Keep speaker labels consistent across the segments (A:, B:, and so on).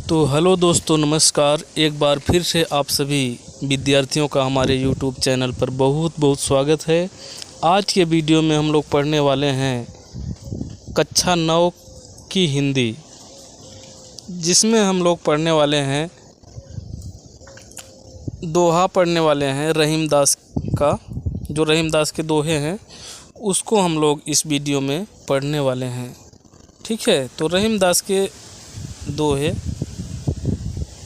A: तो हेलो दोस्तों, नमस्कार। एक बार फिर से आप सभी विद्यार्थियों का हमारे यूट्यूब चैनल पर बहुत बहुत स्वागत है। आज के वीडियो में हम लोग पढ़ने वाले हैं कक्षा 9 की हिंदी, जिसमें हम लोग पढ़ने वाले हैं दोहा पढ़ने वाले हैं रहीमदास का। जो रहीमदास के दोहे हैं उसको हम लोग इस वीडियो में पढ़ने वाले हैं। ठीक है, तो रहीमदास के दोहे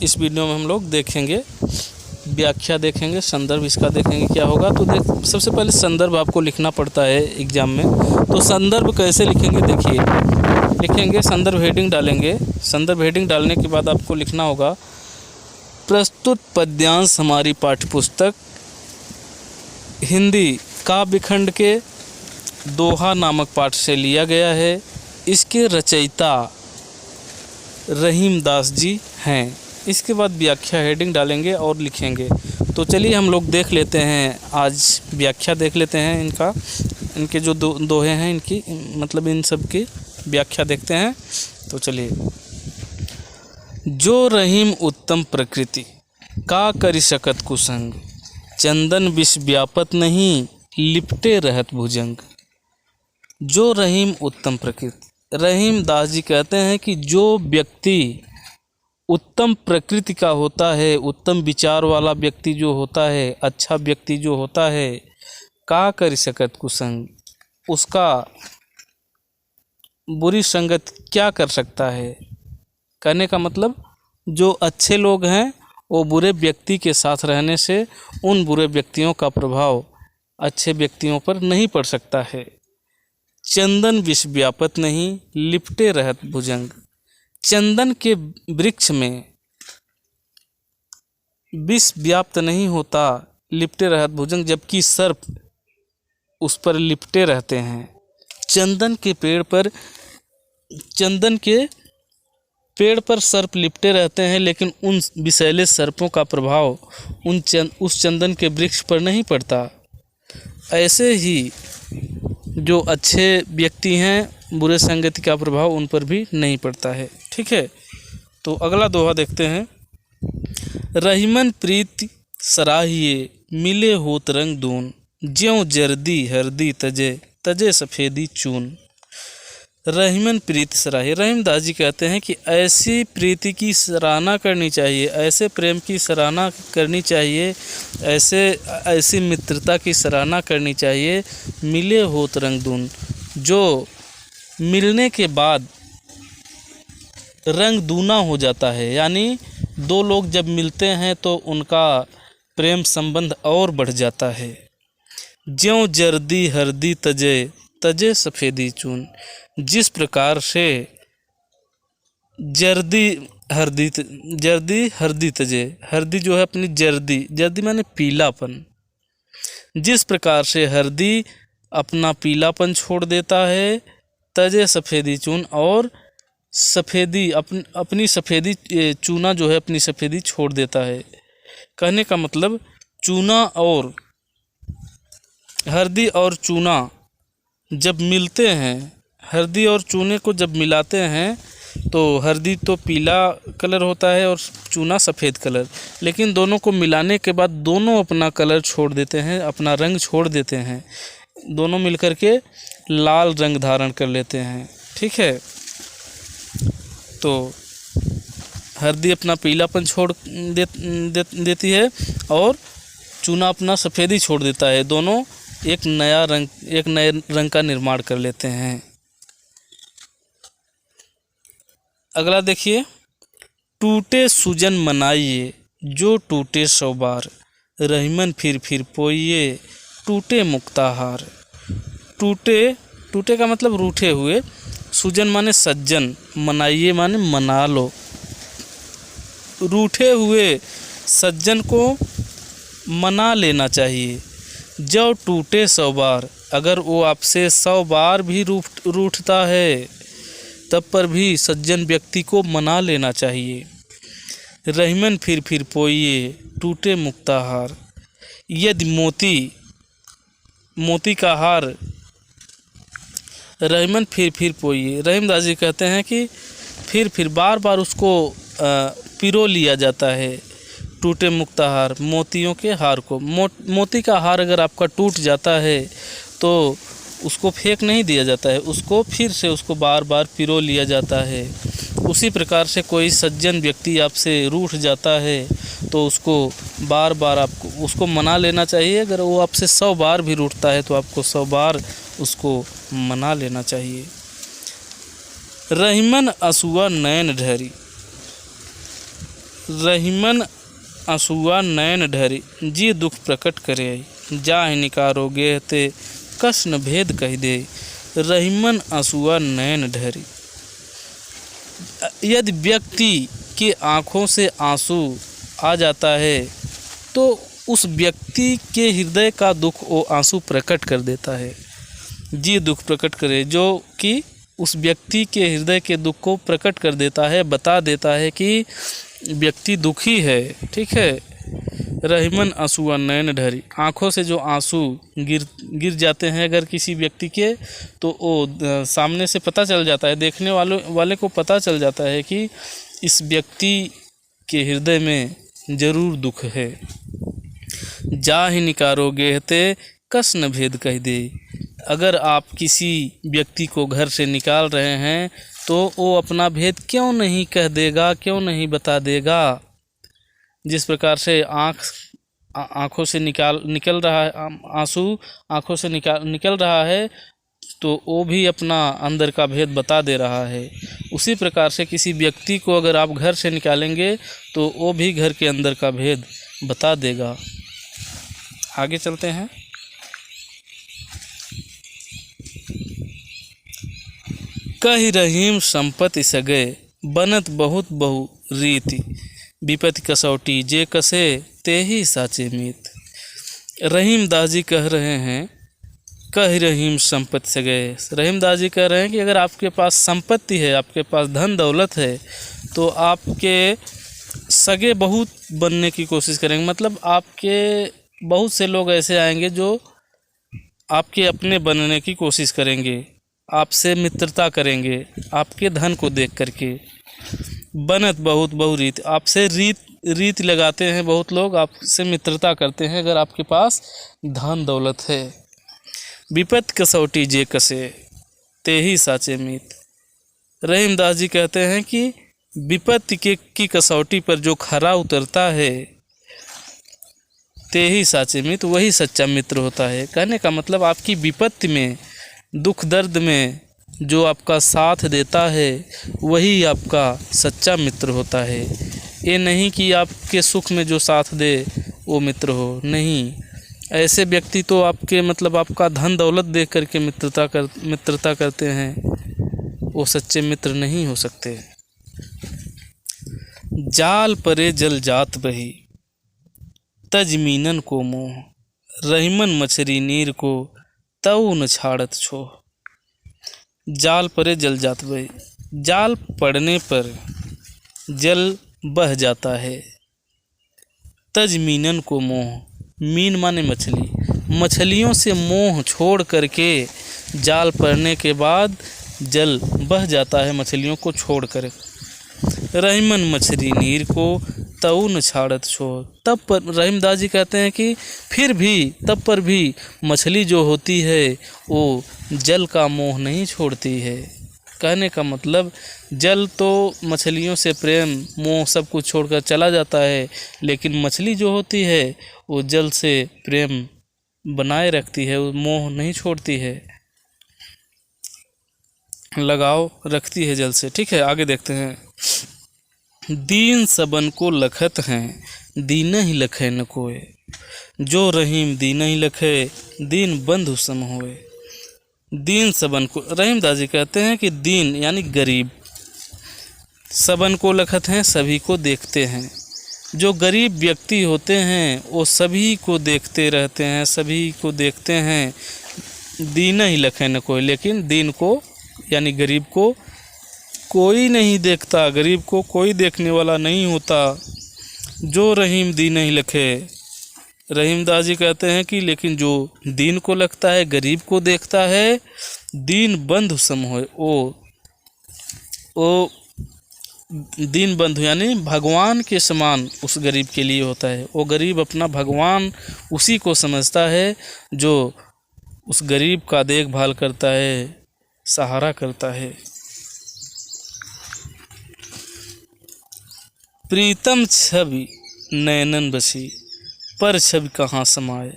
A: इस वीडियो में हम लोग देखेंगे, व्याख्या देखेंगे, संदर्भ इसका देखेंगे क्या होगा। तो सबसे पहले संदर्भ आपको लिखना पड़ता है एग्ज़ाम में। तो संदर्भ कैसे लिखेंगे, देखिए लिखेंगे, संदर्भ हेडिंग डालेंगे। संदर्भ हेडिंग डालने के बाद आपको लिखना होगा प्रस्तुत पद्यांश हमारी पाठ्यपुस्तक हिंदी काव्य खंड के दोहा नामक पाठ से लिया गया है। इसके रचयिता रहीमदास जी हैं। इसके बाद व्याख्या हेडिंग डालेंगे और लिखेंगे। तो चलिए हम लोग देख लेते हैं, आज व्याख्या देख लेते हैं इनके जो दोहे हैं, इनकी मतलब इन सब की व्याख्या देखते हैं। तो चलिए। जो रहीम उत्तम प्रकृति का करि सकत कुसंग, चंदन विष व्यापत नहीं लिपटे रहत भुजंग। जो रहीम उत्तम प्रकृति, रहीमदास जी कहते हैं कि जो व्यक्ति उत्तम प्रकृति का होता है, उत्तम विचार वाला व्यक्ति जो होता है, अच्छा व्यक्ति जो होता है, का करि सकत कुसंग, उसका बुरी संगत क्या कर सकता है। कहने का मतलब जो अच्छे लोग हैं वो बुरे व्यक्ति के साथ रहने से उन बुरे व्यक्तियों का प्रभाव अच्छे व्यक्तियों पर नहीं पड़ सकता है। चंदन विष व्यापत नहीं लिपटे रहत भुजंग, चंदन के वृक्ष में विष व्याप्त नहीं होता, लिपटे रहत भुजंग, जबकि सर्प उस पर लिपटे रहते हैं। चंदन के पेड़ पर सर्प लिपटे रहते हैं, लेकिन उन विषैले सर्पों का प्रभाव उस चंदन के वृक्ष पर नहीं पड़ता। ऐसे ही जो अच्छे व्यक्ति हैं, बुरे संगति का प्रभाव उन पर भी नहीं पड़ता है। ठीक है, तो अगला दोहा देखते हैं। रहीमन प्रीति सराहिए मिले होत रंग दून, ज्यों जर्दी हरदी तजे तजे सफ़ेदी चून। रहीमन प्रीति सराहिए, रहीमदास जी कहते हैं कि ऐसी प्रीति की सराहना करनी चाहिए, ऐसे प्रेम की सराहना करनी चाहिए, ऐसी मित्रता की सराहना करनी चाहिए। मिले होत रंग दून, जो मिलने के बाद रंग दूना हो जाता है, यानी दो लोग जब मिलते हैं तो उनका प्रेम संबंध और बढ़ जाता है। ज्यों जर्दी हरदी तजे तजे सफ़ेदी चून, जिस प्रकार से जर्दी हरदी तजे, हरदी जो है अपनी जर्दी माने पीलापन, जिस प्रकार से हरदी अपना पीलापन छोड़ देता है, तजे सफ़ेदी चून, और सफ़ेदी अपनी सफ़ेदी चूना जो है अपनी सफ़ेदी छोड़ देता है। कहने का मतलब चूना और हरदी और चूना जब मिलते हैं, हरदी और चूने को जब मिलाते हैं तो हरदी तो पीला कलर होता है और चूना सफ़ेद कलर, लेकिन दोनों को मिलाने के बाद दोनों अपना कलर छोड़ देते हैं, अपना रंग छोड़ देते हैं, दोनों मिलकर के लाल रंग धारण कर लेते हैं। ठीक है, तो हरदी अपना पीलापन छोड़ देती है और चूना अपना सफ़ेदी छोड़ देता है, दोनों एक नए रंग का निर्माण कर लेते हैं। अगला देखिए। टूटे सुजन मनाइए जो टूटे 100 बार, रहीमन फिर पोइए टूटे मुक्ताहार। टूटे का मतलब रूठे हुए, सुजन माने सज्जन, मनाइए माने मना लो। रूठे हुए सज्जन को मना लेना चाहिए। जो टूटे 100 बार, अगर वो आपसे 100 बार भी रूठता है तब पर भी सज्जन व्यक्ति को मना लेना चाहिए। रहीमन फिर पोइए टूटे मुक्ताहार, यदि मोती का हार रहीमन फिर पोइए। रहीमदास जी कहते हैं कि फिर बार बार उसको पिरो लिया जाता है। टूटे मुक्ताहार, मोतियों के हार को, मोती का हार अगर आपका टूट जाता है तो उसको फेंक नहीं दिया जाता है, उसको फिर से उसको बार बार पिरो लिया जाता है। उसी प्रकार से कोई सज्जन व्यक्ति आपसे रूठ जाता है तो उसको बार बार आपको उसको मना लेना चाहिए। अगर वो आपसे 100 बार भी रूठता है तो आपको 100 बार उसको मना लेना चाहिए। रहीमन असुआ नैन ढहरी, रहीमन असुआ नैन ढहरी, जी दुख प्रकट करे, जाहि निकारो गेहते कस न भेद कह दे। रहीमन असुआ नैन ढहरी, यदि व्यक्ति के आँखों से आंसू आ जाता है तो उस व्यक्ति के हृदय का दुख वो आंसू प्रकट कर देता है। जी दुख प्रकट करे, जो कि उस व्यक्ति के हृदय के दुख को प्रकट कर देता है, बता देता है कि व्यक्ति दुखी है। ठीक है। रहीमन आंसुआ नैन ढहरी, आँखों से जो आंसू गिर जाते हैं अगर किसी व्यक्ति के, तो वो सामने से पता चल जाता है, देखने वाले को पता चल जाता है कि इस व्यक्ति के हृदय में जरूर दुख है। जाहि निकारो गेहते कस न भेद कह दे, अगर आप किसी व्यक्ति को घर से निकाल रहे हैं तो वो अपना भेद क्यों नहीं कह देगा, क्यों नहीं बता देगा। जिस प्रकार से आँखों से निकल रहा है आंसू, आँखों से निकल रहा है तो वो भी अपना अंदर का भेद बता दे रहा है। उसी प्रकार से किसी व्यक्ति को अगर आप घर से निकालेंगे तो वो भी घर के अंदर का भेद बता देगा। आगे चलते हैं। कहि रहीम संपत्ति सगे, बनत बहुत बहु रीति, विपत्ति कसौटी जे कसे ते ही साचे मीत। रहीम दास जी कह रहे हैं, कहि रहीम संपत्ति सगे। रहीम दास जी कह रहे हैं कि अगर आपके पास संपत्ति है, आपके पास धन दौलत है, तो आपके सगे बहुत बनने की कोशिश करेंगे। मतलब आपके बहुत से लोग ऐसे आएंगे जो आपके अपने बनने की कोशिश करेंगे, आपसे मित्रता करेंगे आपके धन को देख करके। बनत बहुत बहु रीत, आपसे रीत लगाते हैं बहुत लोग, आपसे मित्रता करते हैं अगर आपके पास धन दौलत है। विपत्ति कसौटी जे कसे ते ही साचे मीत। रहीम दास जी कहते हैं कि विपत्ति की कसौटी पर जो खरा उतरता है, ते ही साचे मित्र, वही सच्चा मित्र होता है। कहने का मतलब आपकी विपत्ति में, दुख दर्द में जो आपका साथ देता है वही आपका सच्चा मित्र होता है। ये नहीं कि आपके सुख में जो साथ दे वो मित्र हो, नहीं। ऐसे व्यक्ति तो आपके मतलब आपका धन दौलत देख करके मित्रता करते हैं, वो सच्चे मित्र नहीं हो सकते। जाल परे जल जात बही, तजमीनन को मोह, रहीमन मछरी नीर को तऊ न छाड़त छोह। जाल परे जल जात बही, जाल पड़ने पर जल बह जाता है। तजमीनन को मोह, मीन माने मछली, मछलियों से मोह छोड़ करके जाल पड़ने के बाद जल बह जाता है मछलियों को छोड़ कर। रहीमन मछली नीर को तऊ न छाड़त छोड़, तब पर रहीम दास जी कहते हैं कि फिर भी तब पर भी मछली जो होती है वो जल का मोह नहीं छोड़ती है। कहने का मतलब जल तो मछलियों से प्रेम मोह सब कुछ छोड़कर चला जाता है, लेकिन मछली जो होती है वो जल से प्रेम बनाए रखती है, वो मोह नहीं छोड़ती है, लगाव रखती है जल से। ठीक है, आगे देखते हैं। दीन सबन को लखत हैं, दीन ही लखे न कोय, जो रहीम दीन ही लखे, दीन बंधु सम होए। दीन सबन को, रहीम दास जी कहते हैं कि दीन यानी गरीब, सबन को लखत हैं, सभी को देखते हैं। जो गरीब व्यक्ति होते हैं वो सभी को देखते रहते हैं, सभी को देखते हैं। दीन ही लखे न कोई, लेकिन दीन को यानी गरीब को कोई नहीं देखता, गरीब को कोई देखने वाला नहीं होता। जो रहीम दीन ही लखे, रहीम दास जी कहते हैं कि लेकिन जो दीन को लगता है, गरीब को देखता है, दीन बंधु सम होए, वो दीन बंधु यानी भगवान के समान उस गरीब के लिए होता है। वो गरीब अपना भगवान उसी को समझता है जो उस गरीब का देखभाल करता है, सहारा करता है। प्रीतम छवि नैनन बसी, पर छवि कहाँ समाए,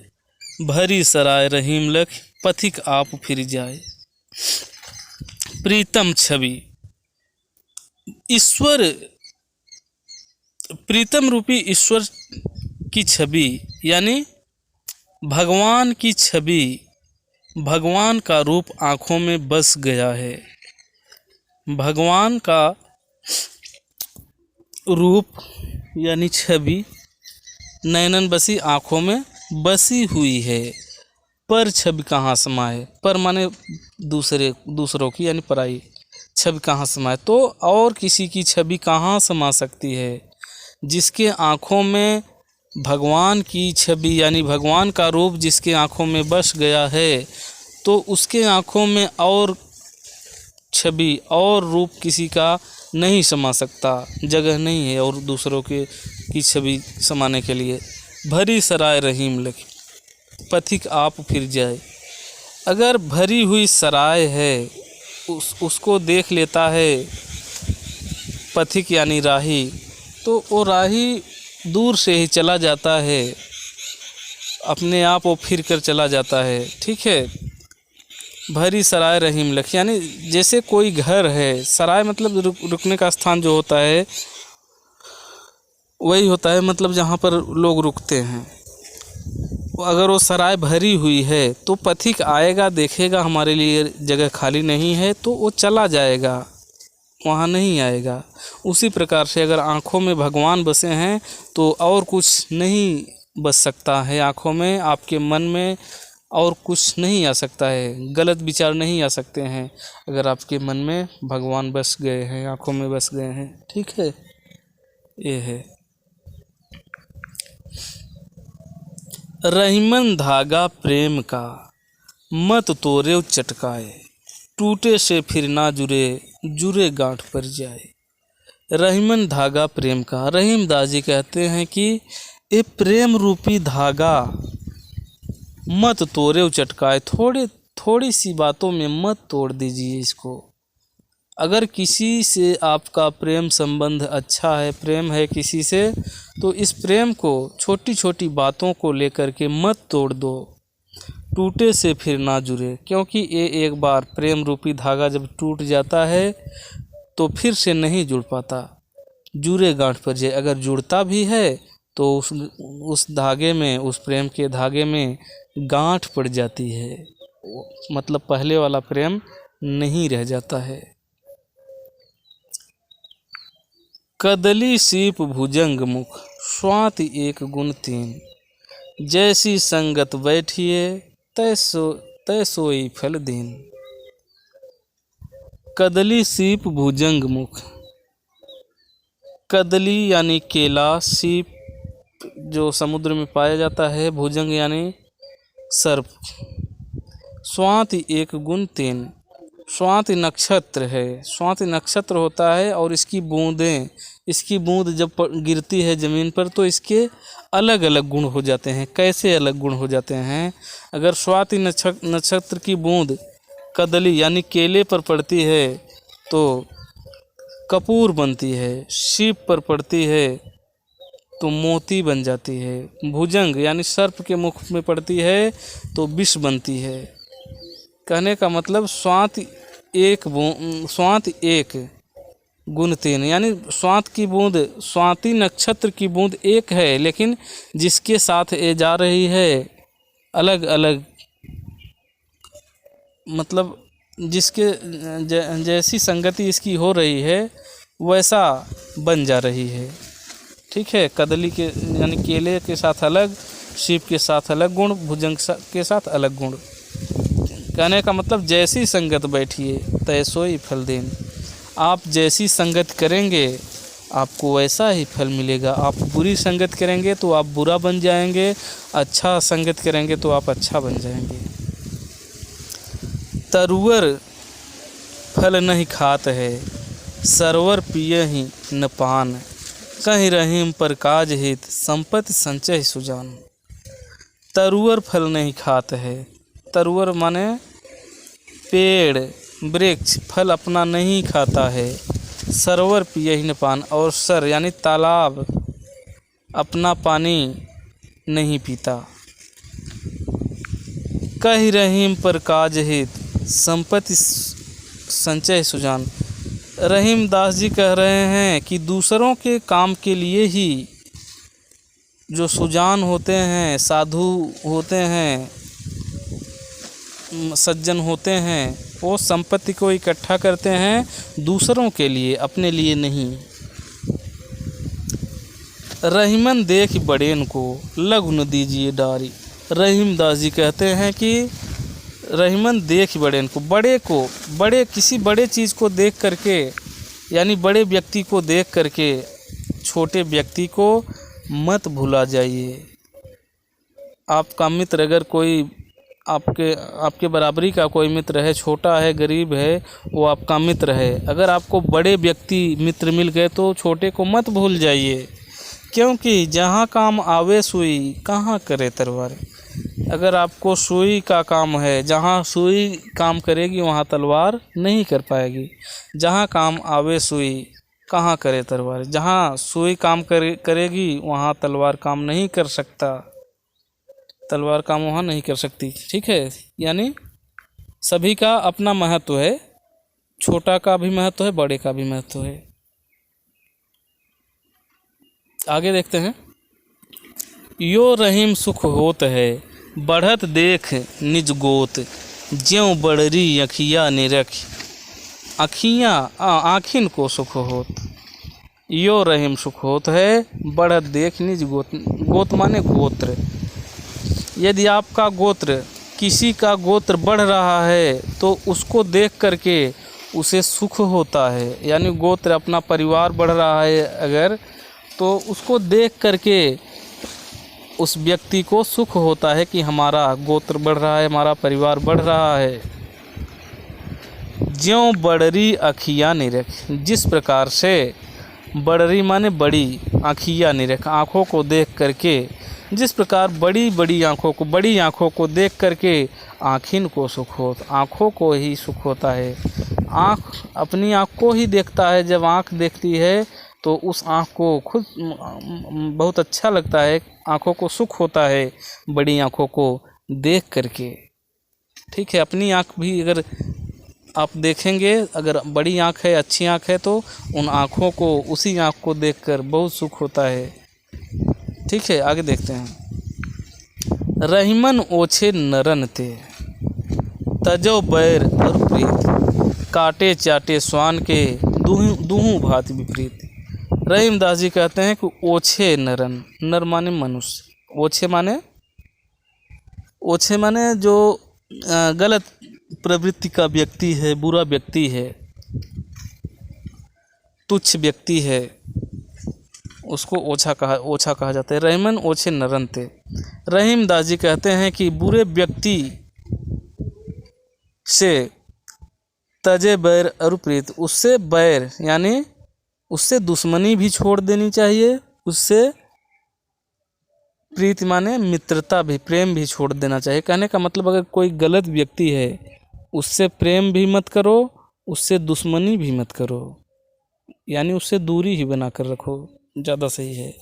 A: भरी सराय रहीम लख, पथिक आप फिर जाए। प्रीतम छवि, ईश्वर, प्रीतम रूपी ईश्वर की छवि यानी भगवान की छवि, भगवान का रूप आँखों में बस गया है। भगवान का रूप यानी छवि नैनन बसी, आँखों में बसी हुई है। पर छवि कहाँ समाए, पर माने दूसरों की यानी पराई, छवि कहाँ समाए तो और किसी की छवि कहाँ समा सकती है। जिसके आँखों में भगवान की छवि यानी भगवान का रूप जिसके आँखों में बस गया है, तो उसके आँखों में और छवि और रूप किसी का नहीं समा सकता, जगह नहीं है और दूसरों की छवि समाने के लिए। भरी सराय रहीम लखी, पथिक आप फिर जाए। अगर भरी हुई सराय है उसको देख लेता है पथिक यानी राही, तो वो राही दूर से ही चला जाता है, अपने आप वो फिर कर चला जाता है। ठीक है। भरी सराय रहीम लख यानी जैसे कोई घर है, सराय मतलब रुकने का स्थान जो होता है वही होता है, मतलब जहाँ पर लोग रुकते हैं। अगर वो सराय भरी हुई है तो पथिक आएगा, देखेगा हमारे लिए जगह खाली नहीं है तो वो चला जाएगा, वहाँ नहीं आएगा। उसी प्रकार से अगर आँखों में भगवान बसे हैं तो और कुछ नहीं बस सकता है आँखों में, आपके मन में और कुछ नहीं आ सकता है, गलत विचार नहीं आ सकते हैं अगर आपके मन में भगवान बस गए हैं, आँखों में बस गए हैं। ठीक है, ये है। रहीमन धागा प्रेम का, मत तोड़े चटकाए, टूटे से फिर ना जुड़े, जुड़े गांठ पर जाए। रहीमन धागा प्रेम का, रहीम दास जी कहते हैं कि ये प्रेम रूपी धागा मत तोड़े चटकाए, थोड़ी सी बातों में मत तोड़ दीजिए इसको। अगर किसी से आपका प्रेम संबंध अच्छा है, प्रेम है किसी से, तो इस प्रेम को छोटी छोटी बातों को लेकर के मत तोड़ दो। टूटे से फिर ना जुड़े, क्योंकि ये एक बार प्रेम रूपी धागा जब टूट जाता है तो फिर से नहीं जुड़ पाता। जुड़े गांठ पर जाए, अगर जुड़ता भी है तो उस धागे में, उस प्रेम के धागे में गांठ पड़ जाती है, मतलब पहले वाला प्रेम नहीं रह जाता है। कदली सीप भुजंग मुख, स्वाति एक गुण तीन, जैसी संगत बैठिए तय सोई फल दीन। कदली सीप भुजंग मुख, कदली यानी केला, सीप जो समुद्र में पाया जाता है, भुजंग यानी सर्प, स्वाति एक गुण तीन। स्वाति नक्षत्र है, स्वाति नक्षत्र होता है और इसकी बूंदें, इसकी बूंद जब गिरती है ज़मीन पर तो इसके अलग अलग गुण हो जाते हैं। कैसे अलग गुण हो जाते हैं? अगर स्वाति नक्षत्र की बूंद कदली यानी केले पर पड़ती है तो कपूर बनती है, सीप पर पड़ती है तो मोती बन जाती है, भुजंग यानी सर्प के मुख में पड़ती है तो विष बनती है। कहने का मतलब स्वाति एक गुण तीन, यानी स्वाति की बूंद, स्वाति नक्षत्र की बूंद एक है, लेकिन जिसके साथ ये जा रही है अलग अलग, मतलब जिसके जैसी संगति इसकी हो रही है वैसा बन जा रही है। ठीक है। कदली के यानी केले के साथ अलग, सीप के साथ अलग गुण, भुजंग के साथ अलग गुण। कहने का मतलब जैसी संगत बैठिए तय सोई फल देन। आप जैसी संगत करेंगे आपको वैसा ही फल मिलेगा। आप बुरी संगत करेंगे तो आप बुरा बन जाएंगे, अच्छा संगत करेंगे तो आप अच्छा बन जाएंगे। तरुअर फल नहीं खात है, सरवर पिए ही न पान, कहीं रहीम पर काज हित, संपत्ति संचय सुजान। तरुअर फल नहीं खात है, तरुअर माने पेड़ वृक्ष फल अपना नहीं खाता है। सरोवर पिए ही न पान, और सर यानी तालाब अपना पानी नहीं पीता। कहीं रहीम पर काज हित, संपत्ति संचय सुजान। रहीम दास जी कह रहे हैं कि दूसरों के काम के लिए ही जो सुजान होते हैं, साधु होते हैं, सज्जन होते हैं, वो संपत्ति को इकट्ठा करते हैं दूसरों के लिए, अपने लिए नहीं। रहीमन देख बड़ेन को लघु न दीजिए डारी। रहीम दास जी कहते हैं कि रहीमन देख बड़ेन को, बड़े किसी बड़े चीज़ को देख करके, यानी बड़े व्यक्ति को देख करके छोटे व्यक्ति को मत भुला जाइए। आपका मित्र अगर कोई आपके बराबरी का कोई मित्र है, छोटा है, गरीब है, वो आपका मित्र है। अगर आपको बड़े व्यक्ति मित्र मिल गए तो छोटे को मत भूल जाइए, क्योंकि जहाँ काम आवे सुई कहाँ करे तलवार। अगर आपको सुई का काम है, जहाँ सुई काम करेगी वहाँ तलवार नहीं कर पाएगी। जहाँ काम आवे सुई कहाँ करे तलवार, जहाँ सुई काम करेगी वहाँ तलवार काम नहीं कर सकता, तलवार काम वहाँ नहीं कर सकती। ठीक है, यानी सभी का अपना महत्व है, छोटा का भी महत्व है, बड़े का भी महत्व है। आगे देखते हैं। यो रहीम सुख होत है, बढ़त देख निज गोत, ज्यों बड़री अखिया निरख, आँखिन को सुख होत। यो रहीम सुख होत है, बढ़त देख निज गोत। गोत माने गोत्र। यदि आपका गोत्र, किसी का गोत्र बढ़ रहा है तो उसको देख करके उसे सुख होता है। यानी गोत्र अपना परिवार बढ़ रहा है अगर, तो उसको देख करके उस व्यक्ति को सुख होता है कि हमारा गोत्र बढ़ रहा है, हमारा परिवार बढ़ रहा है। ज्यों बड़री अखियाँ निरख, जिस प्रकार से बड़री माने बड़ी, आँखियाँ निरख आँखों को देख करके, जिस प्रकार बड़ी बड़ी आँखों को देख करके आँखिन को सुख हो, आँखों को ही सुख होता है। आँख अपनी आँख को ही देखता है, जब आँख देखती है तो उस आँख को खुद बहुत अच्छा लगता है, आँखों को सुख होता है बड़ी आँखों को देख करके। ठीक है, अपनी आँख भी अगर आप देखेंगे, अगर बड़ी आँख है, अच्छी आँख है, तो उन आँखों को, उसी आँख को देखकर बहुत सुख होता है। ठीक है, आगे देखते हैं। रहीमन ओछे नरन ते, तजो बैर और प्रीत, काटे चाटे स्वान के, दूहू भांति विपरीत। रहीम दास जी कहते हैं कि ओछे नरन, नर माने मनुष्य, ओछे माने जो गलत प्रवृत्ति का व्यक्ति है, बुरा व्यक्ति है, तुच्छ व्यक्ति है, उसको ओछा कहा जाता है। रहीमन ओछे नरन ते। रहीम दास जी कहते हैं कि बुरे व्यक्ति से तजे बैर और प्रीत, उससे बैर यानी उससे दुश्मनी भी छोड़ देनी चाहिए, उससे प्रीति माने मित्रता भी, प्रेम भी छोड़ देना चाहिए। कहने का मतलब अगर कोई गलत व्यक्ति है उससे प्रेम भी मत करो, उससे दुश्मनी भी मत करो, यानी उससे दूरी ही बना कर रखो, ज़्यादा सही है।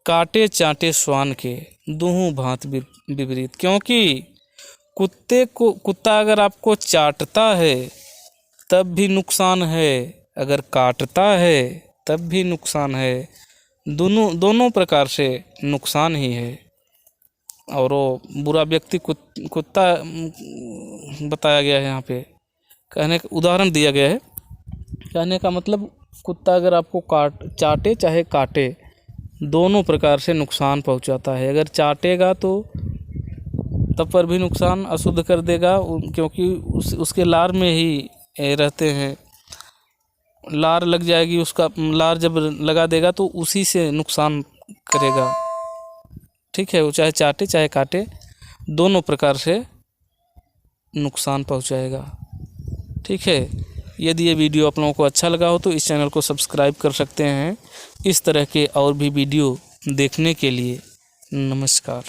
A: काटे चाटे श्वान के, दूहू भांत विपरीत, क्योंकि कुत्ता अगर आपको चाटता है तब भी नुकसान है, अगर काटता है तब भी नुकसान है, दोनों प्रकार से नुकसान ही है। और वो बुरा व्यक्ति कुत्ता बताया गया है यहाँ पे, कहने का उदाहरण दिया गया है। कहने का मतलब कुत्ता अगर आपको चाटे चाहे काटे, दोनों प्रकार से नुकसान पहुँचाता है। अगर चाटेगा तो तब पर भी नुकसान, अशुद्ध कर देगा, क्योंकि उसके लार में ही रहते हैं, लार लग जाएगी, उसका लार जब लगा देगा तो उसी से नुकसान करेगा। ठीक है, वो चाहे चाटे चाहे काटे, दोनों प्रकार से नुकसान पहुंचाएगा। ठीक है, यदि ये वीडियो आप लोगों को अच्छा लगा हो तो इस चैनल को सब्सक्राइब कर सकते हैं इस तरह के और भी वीडियो देखने के लिए। नमस्कार।